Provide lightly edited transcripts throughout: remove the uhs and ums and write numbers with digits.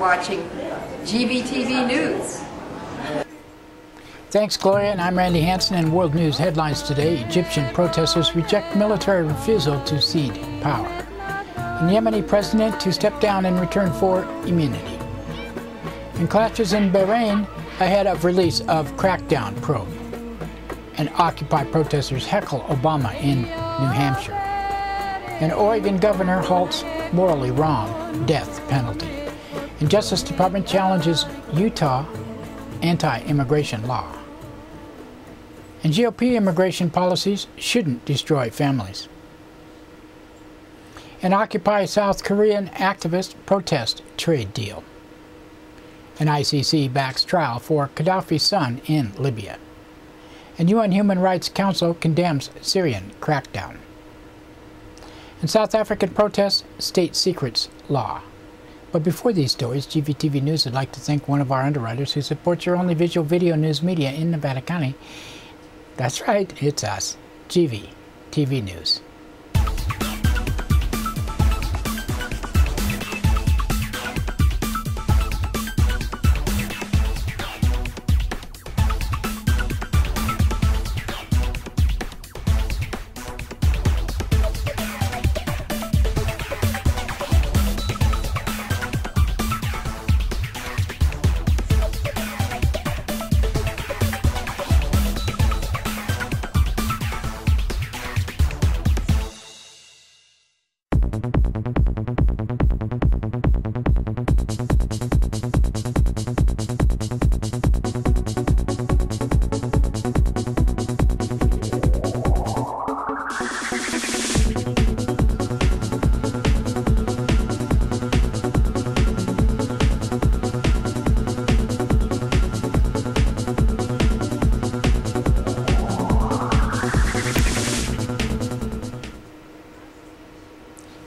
Watching GVTV News. Thanks, Gloria, and I'm Randy Hansen. In World News headlines today: Egyptian protesters reject military refusal to cede power, and Yemeni president to step down in return for immunity, and clashes in Bahrain ahead of release of crackdown probe, and Occupy protesters heckle Obama in New Hampshire, and Oregon governor halts morally wrong death penalty. And Justice Department challenges Utah anti-immigration law. And GOP immigration policies shouldn't destroy families. And Occupy South Korean activist protest trade deal. And ICC backs trial for Gaddafi's son in Libya. And UN Human Rights Council condemns Syrian crackdown. And South African protests state secrets law. But before these stories, GVTV News would like to thank one of our underwriters who supports your only visual video news media in Nevada County. That's right, it's us, GVTV News.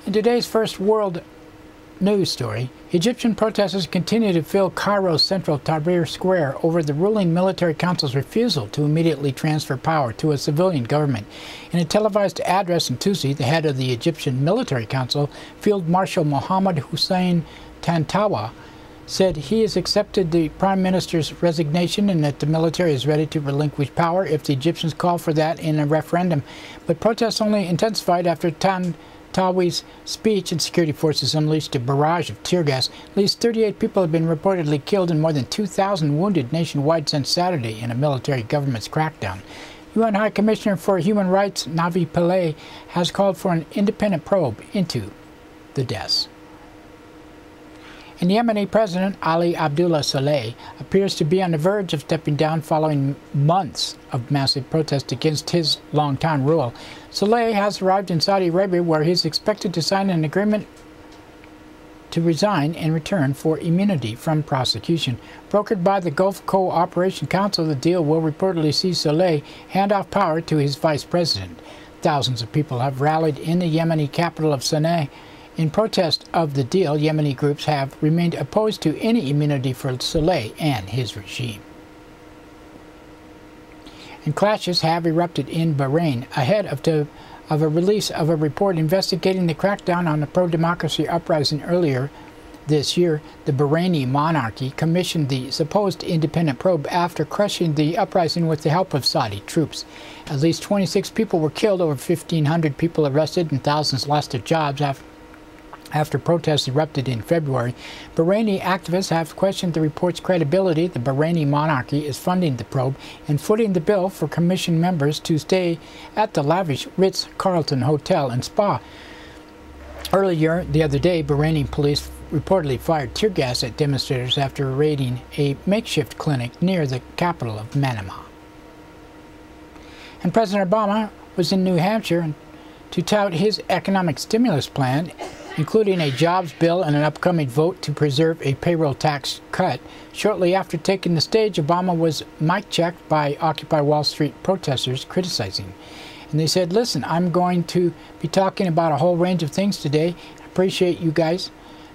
In today's first world news story, Egyptian protesters continue to fill Cairo's central Tahrir Square over the ruling military council's refusal to immediately transfer power to a civilian government. In a televised address on Tuesday, the head of the Egyptian Military Council, Field Marshal Mohammed Hussein Tantawa, said he has accepted the Prime Minister's resignation and that the military is ready to relinquish power if the Egyptians call for that in a referendum. But protests only intensified after Tantawi's speech, and security forces unleashed a barrage of tear gas. At least 38 people have been reportedly killed and more than 2,000 wounded nationwide since Saturday in a military government's crackdown. UN High Commissioner for Human Rights Navi Pillay has called for an independent probe into the deaths. And Yemeni President Ali Abdullah Saleh appears to be on the verge of stepping down following months of massive protest against his long-time rule. Saleh has arrived in Saudi Arabia, where he is expected to sign an agreement to resign in return for immunity from prosecution. Brokered by the Gulf Cooperation Council, the deal will reportedly see Saleh hand off power to his vice president. Thousands of people have rallied in the Yemeni capital of Sana'a. In protest of the deal, Yemeni groups have remained opposed to any immunity for Saleh and his regime. And clashes have erupted in Bahrain ahead of a release of a report investigating the crackdown on the pro-democracy uprising earlier this year. The Bahraini monarchy commissioned the supposed independent probe after crushing the uprising with the help of Saudi troops. At least 26 people were killed, over 1,500 people arrested, and thousands lost their jobs after protests erupted in February. Bahraini activists have questioned the report's credibility. The Bahraini monarchy is funding the probe and footing the bill for commission members to stay at the lavish Ritz-Carlton Hotel and Spa. Earlier the other day, Bahraini police reportedly fired tear gas at demonstrators after raiding a makeshift clinic near the capital of Manama. And President Obama was in New Hampshire to tout his economic stimulus plan, including a jobs bill and an upcoming vote to preserve a payroll tax cut. Shortly after taking the stage, Obama was mic-checked by Occupy Wall Street protesters criticizing. And they said, listen, I'm going to be talking about a whole range of things today. I appreciate you guys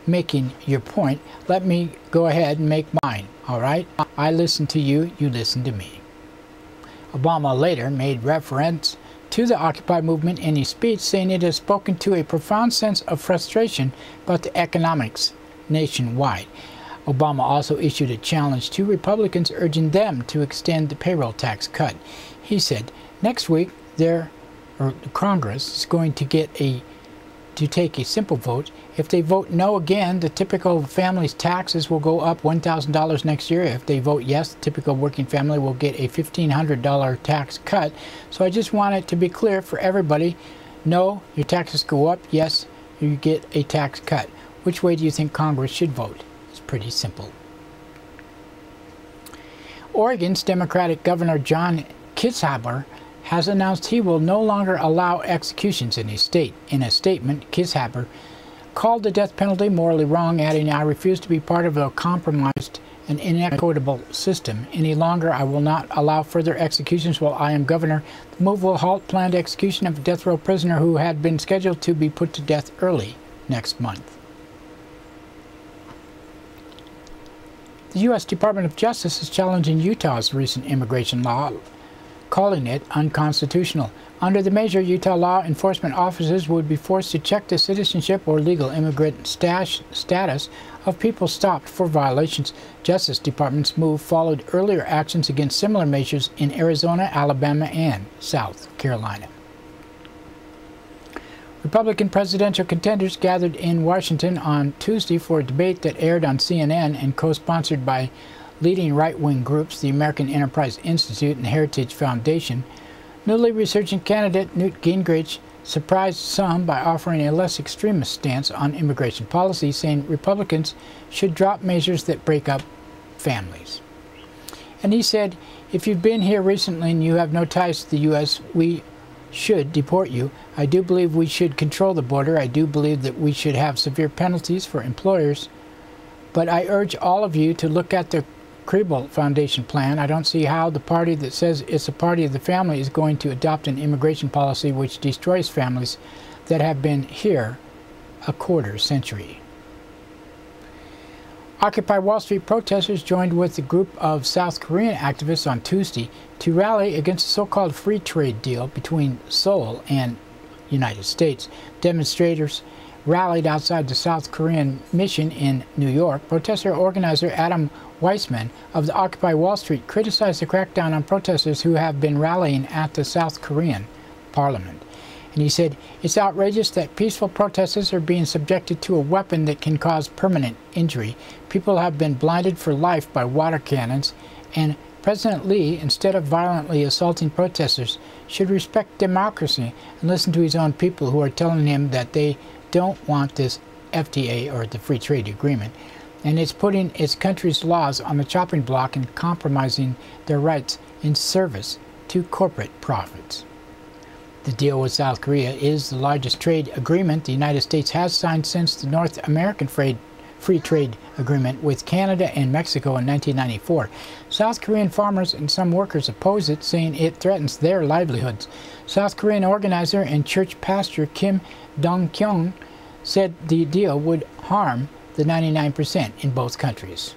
making your point. Let me go ahead and make mine, all right? I listen to you, you listen to me. Obama later made reference to the Occupy movement in his speech, saying it has spoken to a profound sense of frustration about the economics nationwide. Obama also issued a challenge to Republicans, urging them to extend the payroll tax cut. He said, next week, Congress is going to take a simple vote. If they vote no again, the typical family's taxes will go up $1,000 next year. If they vote yes, the typical working family will get a $1,500 tax cut. So I just want it to be clear for everybody. No, your taxes go up. Yes, you get a tax cut. Which way do you think Congress should vote? It's pretty simple. Oregon's Democratic Governor John Kitzhaber has announced he will no longer allow executions in his state. In a statement, Kitzhaber called the death penalty morally wrong, adding, I refuse to be part of a compromised and inequitable system. Any longer, I will not allow further executions while I am governor. The move will halt planned execution of a death row prisoner who had been scheduled to be put to death early next month. The U.S. Department of Justice is challenging Utah's recent immigration law, calling it unconstitutional. Under the measure, Utah law enforcement officers would be forced to check the citizenship or legal immigrant status of people stopped for violations. Justice Department's move followed earlier actions against similar measures in Arizona, Alabama, and South Carolina. Republican presidential contenders gathered in Washington on Tuesday for a debate that aired on CNN and co-sponsored by leading right-wing groups, the American Enterprise Institute and Heritage Foundation. Newly resurgent candidate Newt Gingrich surprised some by offering a less extremist stance on immigration policy, saying Republicans should drop measures that break up families. And he said, if you've been here recently and you have no ties to the U.S., we should deport you. I do believe we should control the border. I do believe that we should have severe penalties for employers. But I urge all of you to look at the Kriebel Foundation plan. I don't see how the party that says it's a party of the family is going to adopt an immigration policy which destroys families that have been here a quarter century. Occupy Wall Street protesters joined with a group of South Korean activists on Tuesday to rally against a so-called free trade deal between Seoul and the United States. Demonstrators rallied outside the South Korean mission in New York. Protester organizer Adam Weissman of the Occupy Wall Street criticized the crackdown on protesters who have been rallying at the South Korean parliament. And he said, it's outrageous that peaceful protesters are being subjected to a weapon that can cause permanent injury. People have been blinded for life by water cannons, and President Lee, instead of violently assaulting protesters, should respect democracy and listen to his own people who are telling him that they don't want this FTA, or the Free Trade Agreement, and it's putting its country's laws on the chopping block and compromising their rights in service to corporate profits. The deal with South Korea is the largest trade agreement the United States has signed since the North American Free Trade Agreement with Canada and Mexico in 1994. South Korean farmers and some workers oppose it, saying it threatens their livelihoods. South Korean organizer and church pastor Kim Dong-kyung said the deal would harm the 99% in both countries.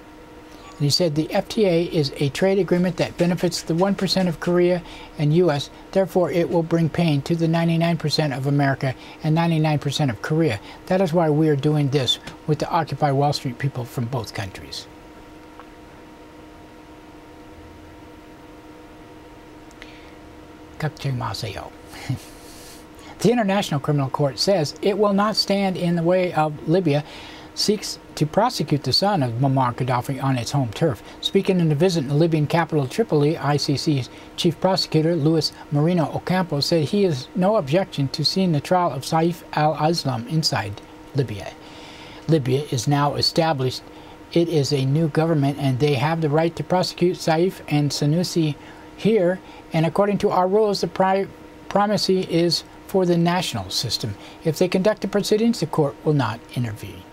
And he said the FTA is a trade agreement that benefits the 1% of Korea and U.S., therefore it will bring pain to the 99% of America and 99% of Korea. That is why we are doing this with the Occupy Wall Street people from both countries. The International Criminal Court says it will not stand in the way of Libya seeks to prosecute the son of Muammar Gaddafi on its home turf. Speaking in a visit in the Libyan capital Tripoli, ICC's chief prosecutor Luis Moreno Ocampo said he has no objection to seeing the trial of Saif al-Islam inside Libya. Libya is now established. It is a new government and they have the right to prosecute Saif and Sanusi here, and according to our rules, the primacy is for the national system. If they conduct the proceedings, the court will not intervene.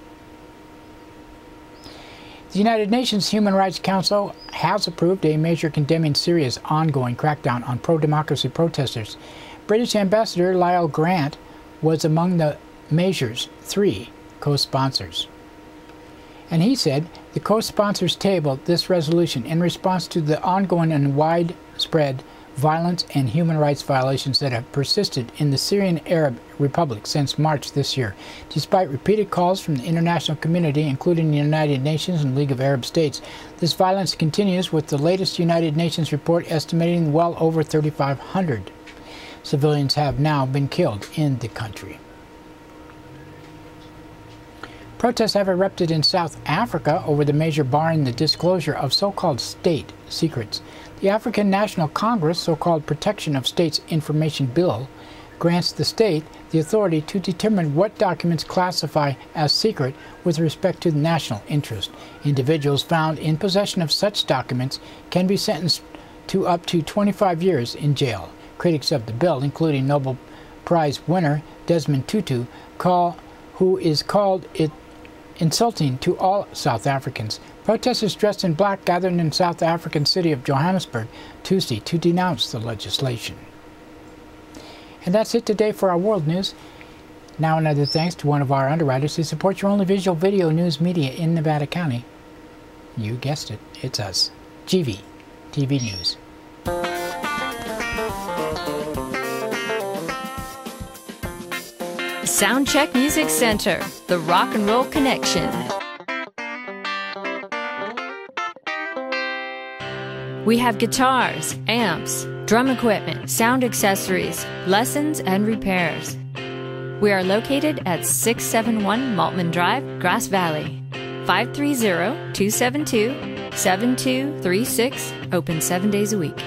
The United Nations Human Rights Council has approved a measure condemning Syria's ongoing crackdown on pro-democracy protesters, British Ambassador Lyle Grant was among the measure's 3 co-sponsors. And he said the co-sponsors tabled this resolution in response to the ongoing and widespread violence and human rights violations that have persisted in the Syrian Arab Republic since March this year. Despite repeated calls from the international community, including the United Nations and League of Arab States, this violence continues, with the latest United Nations report estimating well over 3,500 civilians have now been killed in the country. Protests have erupted in South Africa over the measure barring the disclosure of so-called state secrets. The African National Congress, so-called Protection of States Information Bill, grants the state the authority to determine what documents classify as secret with respect to the national interest. Individuals found in possession of such documents can be sentenced to up to 25 years in jail. Critics of the bill, including Nobel Prize winner Desmond Tutu, who is called it insulting to all South Africans. Protesters dressed in black gathered in the South African city of Johannesburg Tuesday to denounce the legislation. And that's it today for our world news. Now another thanks to one of our underwriters who supports your only visual video news media in Nevada County. You guessed it, it's us, GVTV News. Soundcheck Music Center, the rock and roll connection. We have guitars, amps, drum equipment, sound accessories, lessons, and repairs. We are located at 671 Maltman Drive, Grass Valley. 530-272-7236, open 7 days a week.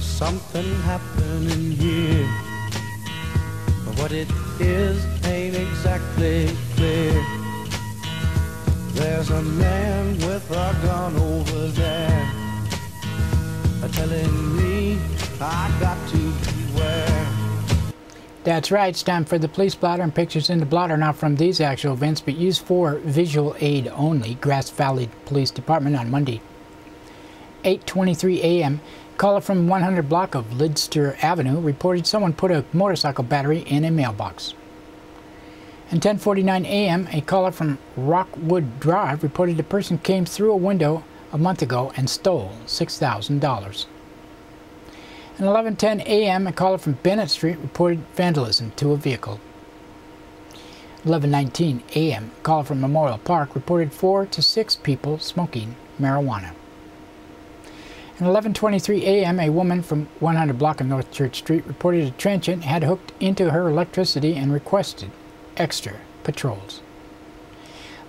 Something happening here, but what it is ain't exactly clear. There's a man with a gun over there, telling me I got to beware. That's right, it's time for the police blotter, and pictures in the blotter not from these actual events, but used for visual aid only. Grass Valley Police Department on Monday, 8:23 a.m. Caller from 100 block of Lidster Avenue reported someone put a motorcycle battery in a mailbox. At 10:49 a.m., a caller from Rockwood Drive reported a person came through a window a month ago and stole $6,000. At 11:10 a.m., a caller from Bennett Street reported vandalism to a vehicle. 11:19 a.m., a caller from Memorial Park reported 4 to 6 people smoking marijuana. At 11:23 a.m., a woman from 100 block of North Church Street reported a transient had hooked into her electricity and requested extra patrols.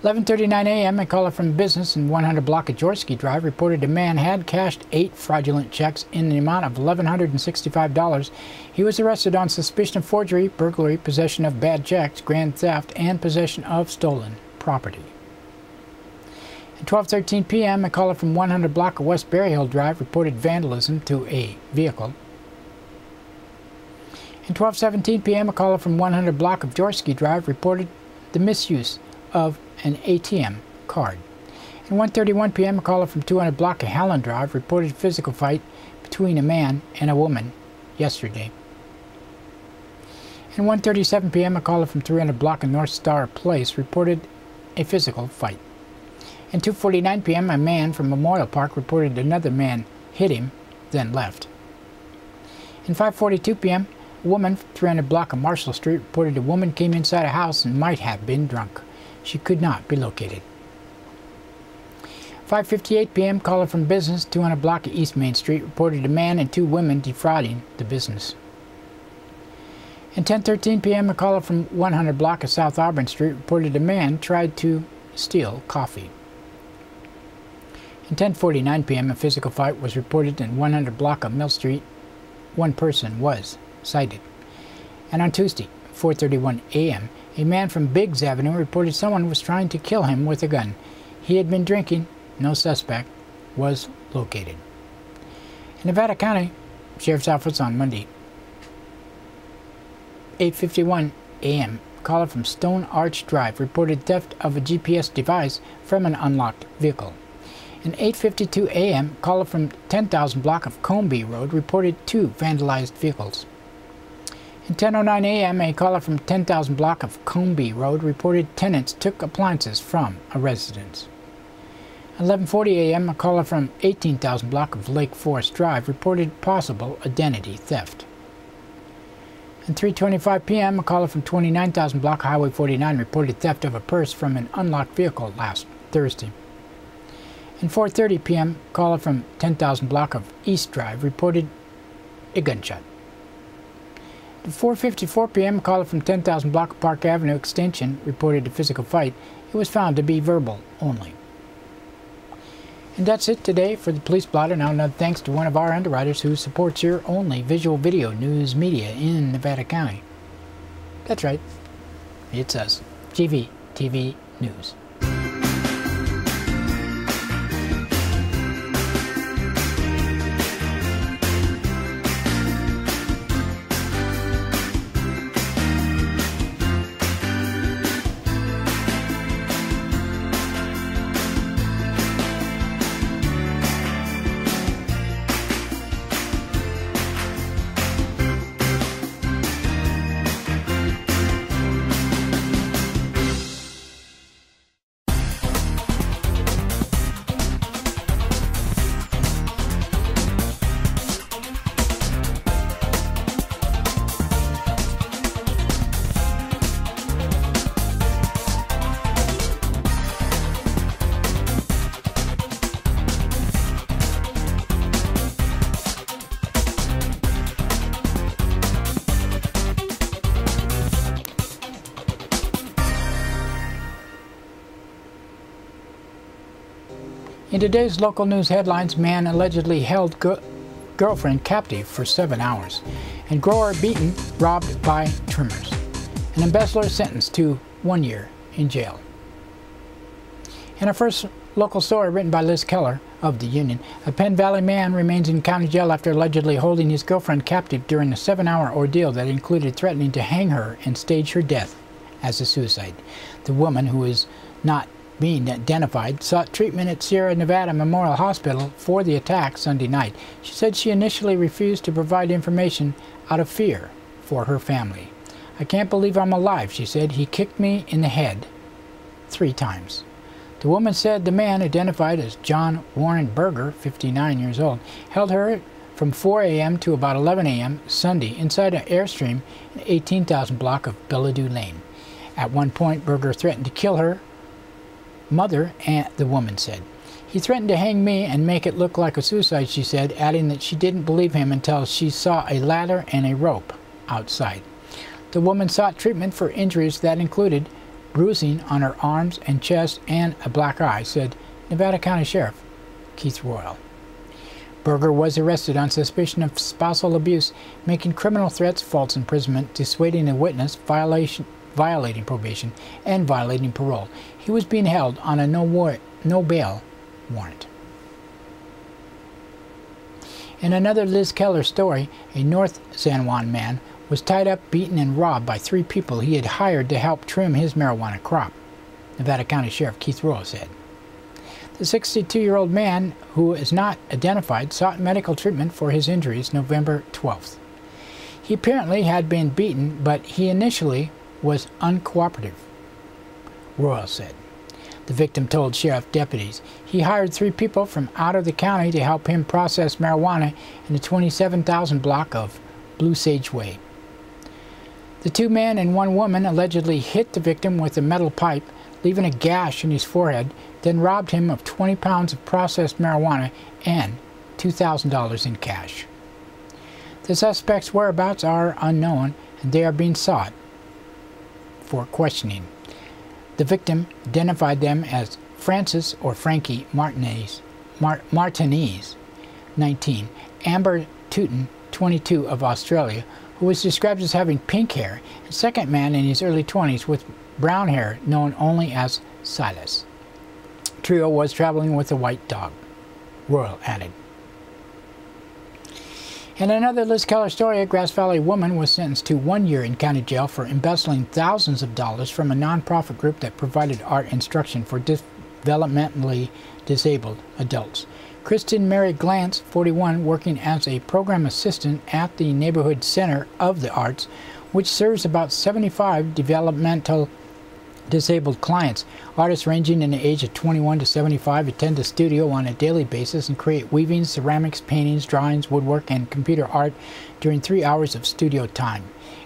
11:39 a.m., a caller from business in 100 block of Jorsky Drive reported a man had cashed 8 fraudulent checks in the amount of $1,165. He was arrested on suspicion of forgery, burglary, possession of bad checks, grand theft, and possession of stolen property. At 12:13 p.m., a caller from 100 block of West Berry Hill Drive reported vandalism to a vehicle. At 12:17 p.m., a caller from 100 block of Jorsky Drive reported the misuse of an ATM card. At 1:31 p.m., a caller from 200 block of Hallen Drive reported a physical fight between a man and a woman yesterday. At 1:37 p.m., a caller from 300 block of North Star Place reported a physical fight. At 2:49 p.m., a man from Memorial Park reported another man hit him, then left. At 5:42 p.m., a woman from 300 block of Marshall Street reported a woman came inside a house and might have been drunk. She could not be located. 5:58 p.m., caller from business 200 block of East Main Street reported a man and 2 women defrauding the business. At 10:13 p.m., a caller from 100 block of South Auburn Street reported a man tried to steal coffee. At 10:49 p.m., a physical fight was reported in 100 block of Mill Street. 1 person was cited. And on Tuesday, 4:31 a.m., a man from Biggs Avenue reported someone was trying to kill him with a gun. He had been drinking. No suspect was located. In Nevada County Sheriff's Office on Monday, 8:51 a.m., caller from Stone Arch Drive reported theft of a GPS device from an unlocked vehicle. In 8:52 a.m., caller from 10,000 block of Combie Road reported 2 vandalized vehicles. In 10:09 a.m., a caller from 10,000 block of Combie Road reported tenants took appliances from a residence. At 11:40 a.m., a caller from 18,000 block of Lake Forest Drive reported possible identity theft. At 3:25 p.m., a caller from 29,000 block Highway 49 reported theft of a purse from an unlocked vehicle last Thursday. At 4:30 p.m., a caller from 10,000 block of East Drive reported a gunshot. At 4:54 p.m., a caller from 10,000 block of Park Avenue Extension reported a physical fight. It was found to be verbal only. And that's it today for the Police Blotter. Now, another thanks to one of our underwriters who supports your only visual video news media in Nevada County. That's right. It's us. GVTV News. In today's local news headlines, man allegedly held girlfriend captive for 7 hours, and grower beaten, robbed by trimmers. An embezzler sentenced to 1 year in jail. In our first local story written by Liz Keller of the Union, a Penn Valley man remains in county jail after allegedly holding his girlfriend captive during a 7-hour ordeal that included threatening to hang her and stage her death as a suicide. The woman, who is not being identified, sought treatment at Sierra Nevada Memorial Hospital for the attack Sunday night. She said she initially refused to provide information out of fear for her family. "I can't believe I'm alive," she said. "He kicked me in the head 3 times. The woman said the man, identified as John Warren Berger, 59 years old, held her from 4 a.m. to about 11 a.m. Sunday inside an Airstream in 18,000 block of Bellevue Lane. At one point, Berger threatened to kill her mother, and the woman said. "He threatened to hang me and make it look like a suicide," she said, adding that she didn't believe him until she saw a ladder and a rope outside. The woman sought treatment for injuries that included bruising on her arms and chest and a black eye, said Nevada County Sheriff Keith Royal. Berger was arrested on suspicion of spousal abuse, making criminal threats, false imprisonment, dissuading a witness, violating probation, and violating parole. He was being held on a no bail warrant. In another Liz Keller story, a North San Juan man was tied up, beaten, and robbed by 3 people he had hired to help trim his marijuana crop, Nevada County Sheriff Keith Royal said. The 62-year-old man, who is not identified, sought medical treatment for his injuries November 12th. He apparently had been beaten, but he initially was uncooperative, Royal said. The victim told sheriff deputies he hired 3 people from out of the county to help him process marijuana in the 27,000 block of Blue Sage Way. The 2 men and 1 woman allegedly hit the victim with a metal pipe, leaving a gash in his forehead, then robbed him of 20 pounds of processed marijuana and $2,000 in cash. The suspects' whereabouts are unknown, and they are being sought for questioning. The victim identified them as Francis or Frankie Martinez, 19, Amber Tootin, 22, of Australia, who was described as having pink hair, and a second man in his early 20s with brown hair, known only as Silas. The trio was traveling with a white dog, Royal added. In another Liz Keller story, a Grass Valley woman was sentenced to 1 year in county jail for embezzling thousands of dollars from a nonprofit group that provided art instruction for developmentally disabled adults. Kristen Mary Glantz, 41, working as a program assistant at the Neighborhood Center of the Arts, which serves about 75 developmental disabled clients. Artists ranging in the age of 21 to 75 attend the studio on a daily basis and create weavings, ceramics, paintings, drawings, woodwork, and computer art during 3 hours of studio time.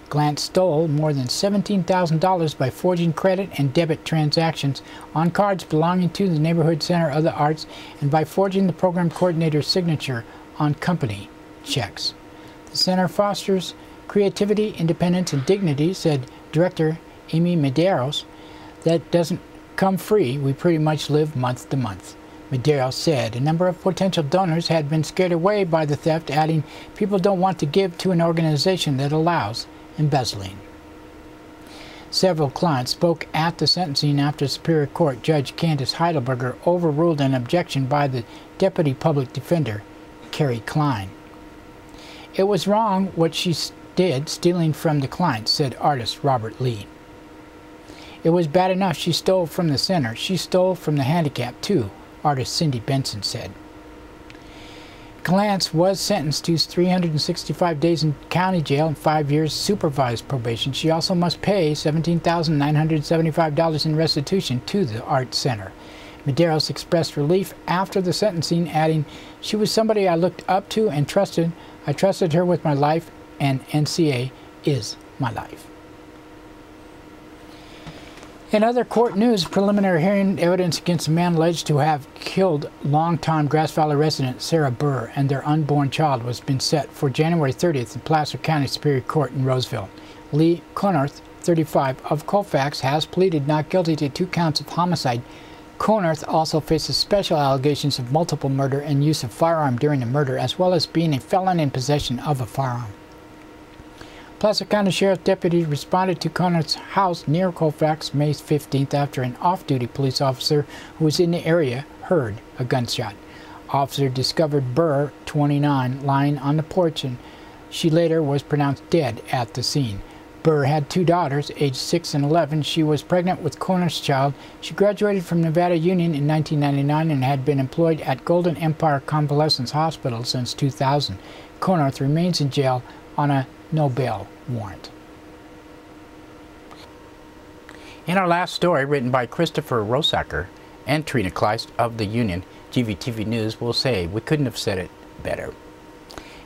Glantz stole more than $17,000 by forging credit and debit transactions on cards belonging to the Neighborhood Center of the Arts and by forging the program coordinator's signature on company checks. The center fosters creativity, independence, and dignity, said Director Amy Medeiros. That doesn't come free. We pretty much live month to month. Medeiros said a number of potential donors had been scared away by the theft, adding, people don't want to give to an organization that allows embezzling. Several clients spoke at the sentencing after Superior Court Judge Candace Heidelberger overruled an objection by the Deputy Public Defender, Carrie Klein. It was wrong what she did, stealing from the clients, said artist Robert Lee. It was bad enough she stole from the center. She stole from the handicapped, too, artist Cindy Benson said. Glantz was sentenced to 365 days in county jail and 5 years supervised probation. She also must pay $17,975 in restitution to the Art Center. Medeiros expressed relief after the sentencing, adding, she was somebody I looked up to and trusted. I trusted her with my life, and NCA is my life. In other court news, preliminary hearing evidence against a man alleged to have killed longtime Grass Valley resident Sarah Burr and their unborn child was been set for January 30th in Placer County Superior Court in Roseville. Lee Conarth, 35, of Colfax, has pleaded not guilty to 2 counts of homicide. Conarth also faces special allegations of multiple murder and use of firearm during the murder, as well as being a felon in possession of a firearm. Placer County Sheriff's deputy responded to Conarth's house near Colfax May 15th after an off-duty police officer who was in the area heard a gunshot. Officer discovered Burr, 29, lying on the porch, and she later was pronounced dead at the scene. Burr had 2 daughters, aged 6 and 11. She was pregnant with Conarth's child. She graduated from Nevada Union in 1999 and had been employed at Golden Empire Convalescence Hospital since 2000. Conarth remains in jail on a no bail warrant. In our last story, written by Christopher Rosacker and Trina Kleist of the Union, GVTV News will say, we couldn't have said it better.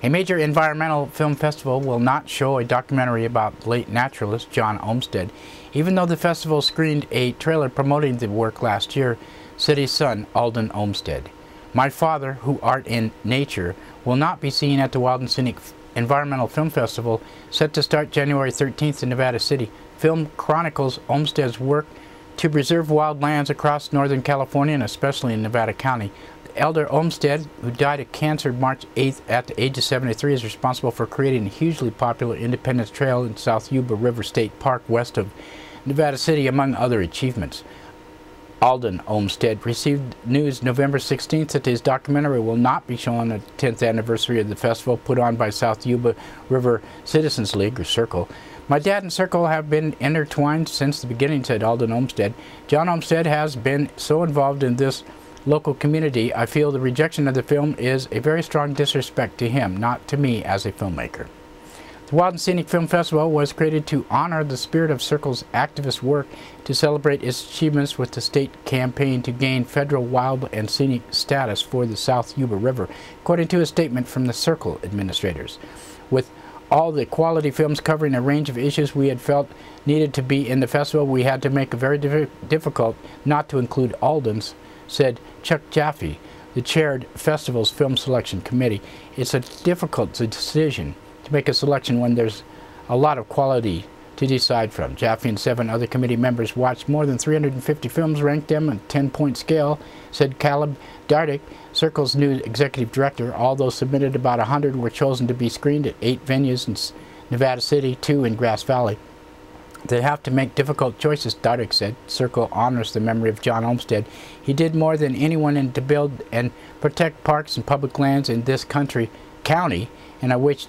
A major environmental film festival will not show a documentary about late naturalist John Olmsted, even though the festival screened a trailer promoting the work last year, said his son, Alden Olmsted. My father, who art in nature, will not be seen at the Wild and Scenic Environmental Film Festival, set to start January 13th in Nevada City. Film chronicles Olmsted's work to preserve wild lands across Northern California and especially in Nevada County. The elder Olmsted, who died of cancer March 8th at the age of 73, is responsible for creating a hugely popular Independence Trail in South Yuba River State Park west of Nevada City, among other achievements. Alden Olmsted received news November 16th that his documentary will not be shown on the 10th anniversary of the festival put on by South Yuba River Citizens League, or Circle. My dad and Circle have been intertwined since the beginning, said Alden Olmsted. John Olmsted has been so involved in this local community, I feel the rejection of the film is a very strong disrespect to him, not to me as a filmmaker. The Wild and Scenic Film Festival was created to honor the spirit of Circle's activist work to celebrate its achievements with the state campaign to gain federal wild and scenic status for the South Yuba River, according to a statement from the Circle administrators. With all the quality films covering a range of issues we had felt needed to be in the festival, we had to make it very difficult not to include Alden's, said Chuck Jaffe, the chaired festival's film selection committee. It's a difficult decision to make a selection when there's a lot of quality to decide from. Jaffe and 7 other committee members watched more than 350 films, ranked them on a 10-point scale, said Caleb Dardick, Circle's new executive director. All those submitted, about 100 were chosen to be screened at 8 venues in Nevada City, 2 in Grass Valley. They have to make difficult choices, Dardick said. Circle honors the memory of John Olmsted. He did more than anyone to build and protect parks and public lands in this country, county, and I wish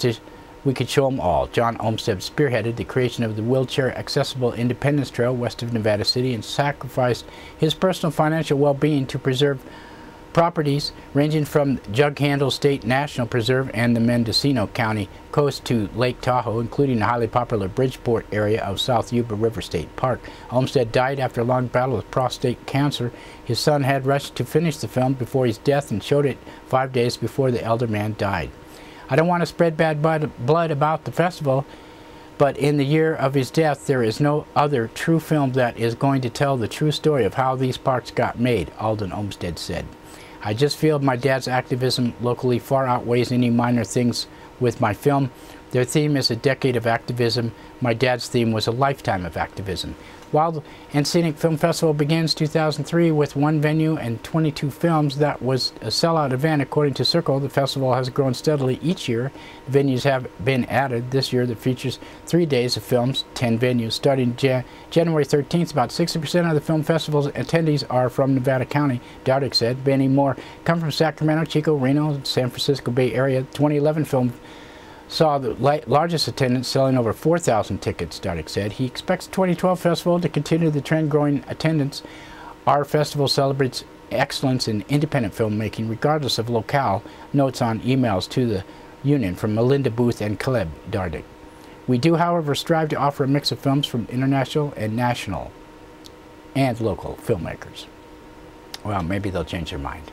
we could show them all. John Olmsted spearheaded the creation of the wheelchair-accessible Independence Trail west of Nevada City and sacrificed his personal financial well-being to preserve properties ranging from Jug Handle State National Preserve and the Mendocino County coast to Lake Tahoe, including the highly popular Bridgeport area of South Yuba River State Park. Olmsted died after a long battle with prostate cancer. His son had rushed to finish the film before his death and showed it 5 days before the elder man died. I don't want to spread bad blood about the festival, but in the year of his death, there is no other true film that is going to tell the true story of how these parks got made, Alden Olmsted said. I just feel my dad's activism locally far outweighs any minor things with my film. Their theme is a decade of activism. My dad's theme was a lifetime of activism. Wild and Scenic Film Festival begins 2003 with 1 venue and 22 films. That was a sellout event according to Circle. The festival has grown steadily each year. Venues have been added this year that features 3 days of films, 10 venues. Starting January 13th, about 60% of the film festival's attendees are from Nevada County, Dardick said. Many more come from Sacramento, Chico, Reno, San Francisco Bay Area. 2011 film saw the largest attendance, selling over 4,000 tickets, Dardick said. He expects the 2012 festival to continue the trend growing attendance. Our festival celebrates excellence in independent filmmaking, regardless of locale, notes on emails to the union from Melinda Booth and Caleb Dardick. We do, however, strive to offer a mix of films from international and national and local filmmakers. Well, maybe they'll change their mind.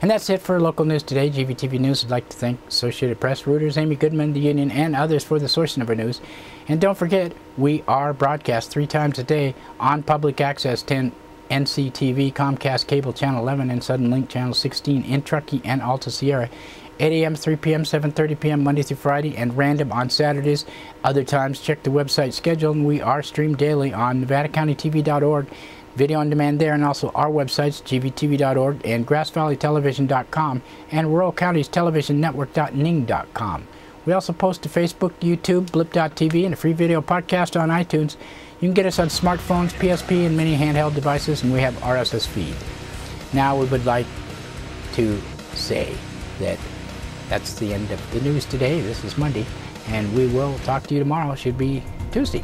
And that's it for local news today. GVTV News would like to thank Associated Press, Reuters, Amy Goodman, the Union, and others for the sourcing of our news. And don't forget, we are broadcast 3 times a day on public access 10 NCTV, Comcast Cable Channel 11, and Sudden Link Channel 16 in Truckee and Alta Sierra. 8 a.m., 3 p.m., 7:30 p.m. Monday through Friday, and random on Saturdays. Other times, check the website schedule, and we are streamed daily on NevadaCountyTV.org. Video on demand there, and also our websites, gvtv.org and grassvalleytelevision.com, and Rural Counties Television Network.ning.com. We also post to Facebook, YouTube, blip.tv, and a free video podcast on iTunes. You can get us on smartphones, PSP, and many handheld devices, and we have RSS feed. Now we would like to say that that's the end of the news today. This is Monday, and we will talk to you tomorrow. It should be Tuesday.